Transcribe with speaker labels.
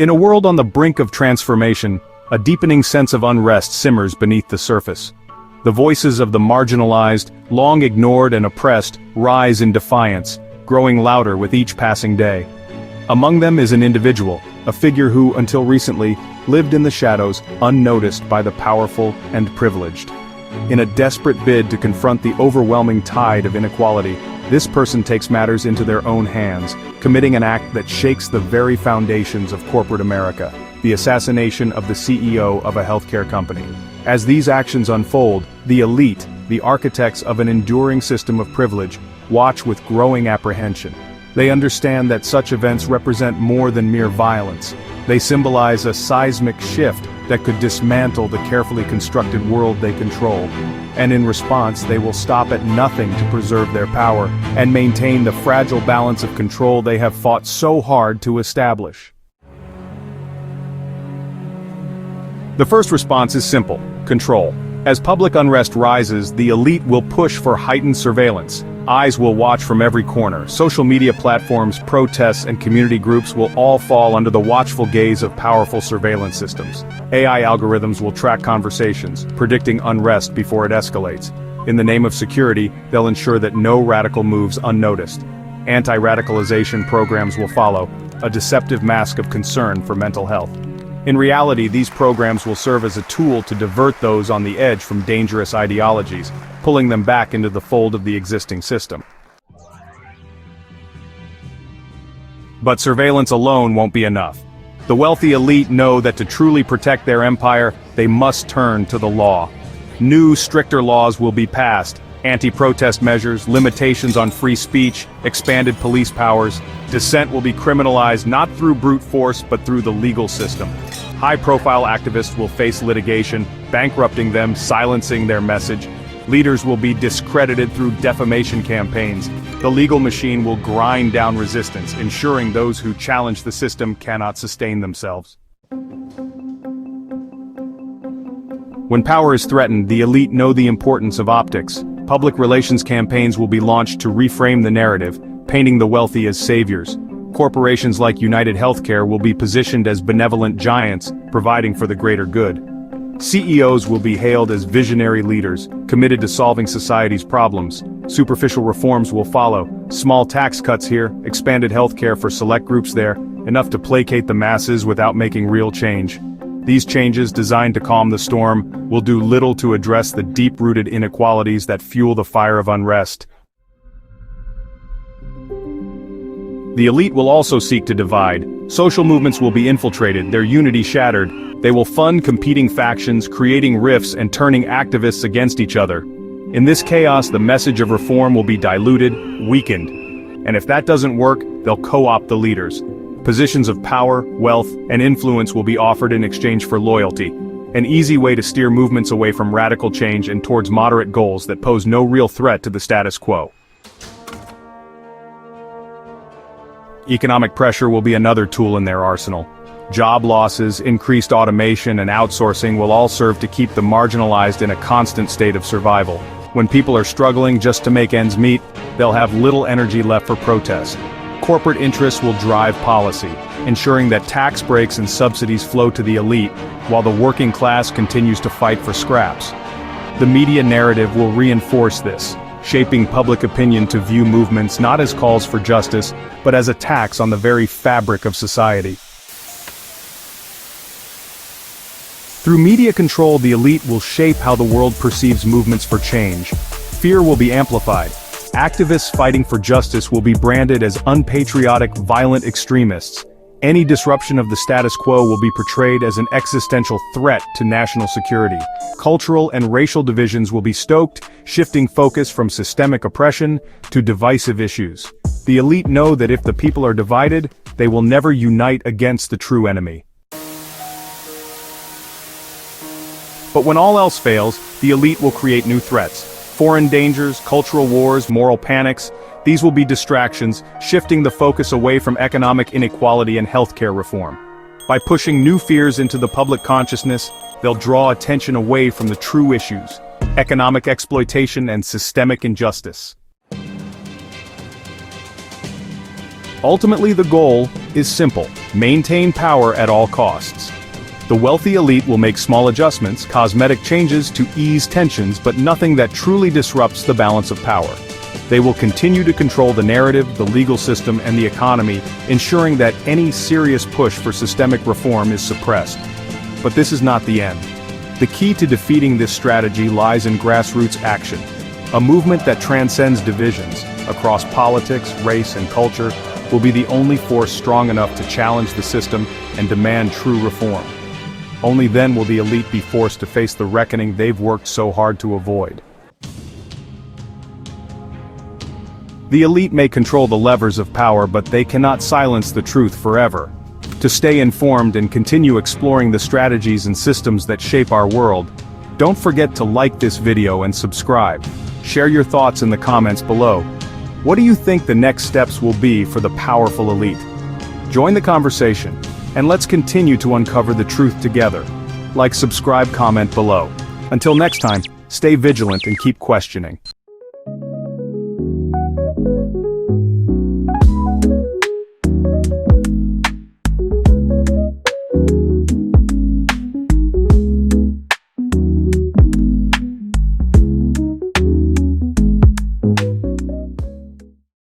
Speaker 1: In a world on the brink of transformation, a deepening sense of unrest simmers beneath the surface. The voices of the marginalized, long ignored and oppressed, rise in defiance, growing louder with each passing day. Among them is an individual, a figure who, until recently, lived in the shadows, unnoticed by the powerful and privileged. In a desperate bid to confront the overwhelming tide of inequality, this person takes matters into their own hands, committing an act that shakes the very foundations of corporate America, the assassination of the CEO of a healthcare company. As these actions unfold, the elite, the architects of an enduring system of privilege, watch with growing apprehension. They understand that such events represent more than mere violence. They symbolize a seismic shift that could dismantle the carefully constructed world they control. And in response, they will stop at nothing to preserve their power and maintain the fragile balance of control they have fought so hard to establish. The first response is simple: control. As public unrest rises, the elite will push for heightened surveillance. Eyes will watch from every corner. Social media platforms, protests, and community groups will all fall under the watchful gaze of powerful surveillance systems. AI algorithms will track conversations, predicting unrest before it escalates. In the name of security, they'll ensure that no radical moves unnoticed. Anti-radicalization programs will follow, a deceptive mask of concern for mental health. In reality, these programs will serve as a tool to divert those on the edge from dangerous ideologies, pulling them back into the fold of the existing system. But surveillance alone won't be enough. The wealthy elite know that to truly protect their empire, they must turn to the law. New, stricter laws will be passed: anti-protest measures, limitations on free speech, expanded police powers. Dissent will be criminalized not through brute force but through the legal system. High-profile activists will face litigation, bankrupting them, silencing their message. Leaders will be discredited through defamation campaigns. The legal machine will grind down resistance, ensuring those who challenge the system cannot sustain themselves. When power is threatened, the elite know the importance of optics. Public relations campaigns will be launched to reframe the narrative, painting the wealthy as saviors. Corporations like United Healthcare will be positioned as benevolent giants, providing for the greater good. CEOs will be hailed as visionary leaders, committed to solving society's problems. Superficial reforms will follow: small tax cuts here, expanded healthcare for select groups there, enough to placate the masses without making real change. These changes, designed to calm the storm, will do little to address the deep-rooted inequalities that fuel the fire of unrest. The elite will also seek to divide. Social movements will be infiltrated, their unity shattered. They will fund competing factions, creating rifts and turning activists against each other. In this chaos, the message of reform will be diluted, weakened. And if that doesn't work, they'll co-opt the leaders. Positions of power, wealth, and influence will be offered in exchange for loyalty. An easy way to steer movements away from radical change and towards moderate goals that pose no real threat to the status quo. Economic pressure will be another tool in their arsenal. Job losses, increased automation, and outsourcing will all serve to keep the marginalized in a constant state of survival. When people are struggling just to make ends meet, they'll have little energy left for protest. Corporate interests will drive policy, ensuring that tax breaks and subsidies flow to the elite, while the working class continues to fight for scraps. The media narrative will reinforce this, shaping public opinion to view movements not as calls for justice, but as attacks on the very fabric of society. Through media control, the elite will shape how the world perceives movements for change. Fear will be amplified. Activists fighting for justice will be branded as unpatriotic, violent extremists. Any disruption of the status quo will be portrayed as an existential threat to national security. Cultural and racial divisions will be stoked, shifting focus from systemic oppression to divisive issues. The elite know that if the people are divided, they will never unite against the true enemy. But when all else fails, the elite will create new threats. Foreign dangers, cultural wars, moral panics. These will be distractions, shifting the focus away from economic inequality and healthcare reform. By pushing new fears into the public consciousness, they'll draw attention away from the true issues: economic exploitation and systemic injustice. Ultimately, the goal is simple: maintain power at all costs. The wealthy elite will make small adjustments, cosmetic changes to ease tensions, but nothing that truly disrupts the balance of power. They will continue to control the narrative, the legal system, and the economy, ensuring that any serious push for systemic reform is suppressed. But this is not the end. The key to defeating this strategy lies in grassroots action. A movement that transcends divisions, across politics, race, and culture, will be the only force strong enough to challenge the system and demand true reform. Only then will the elite be forced to face the reckoning they've worked so hard to avoid. The elite may control the levers of power, but they cannot silence the truth forever. To stay informed and continue exploring the strategies and systems that shape our world, don't forget to like this video and subscribe. Share your thoughts in the comments below. What do you think the next steps will be for the powerful elite? Join the conversation, and let's continue to uncover the truth together. Like, subscribe, comment below. Until next time, stay vigilant and keep questioning.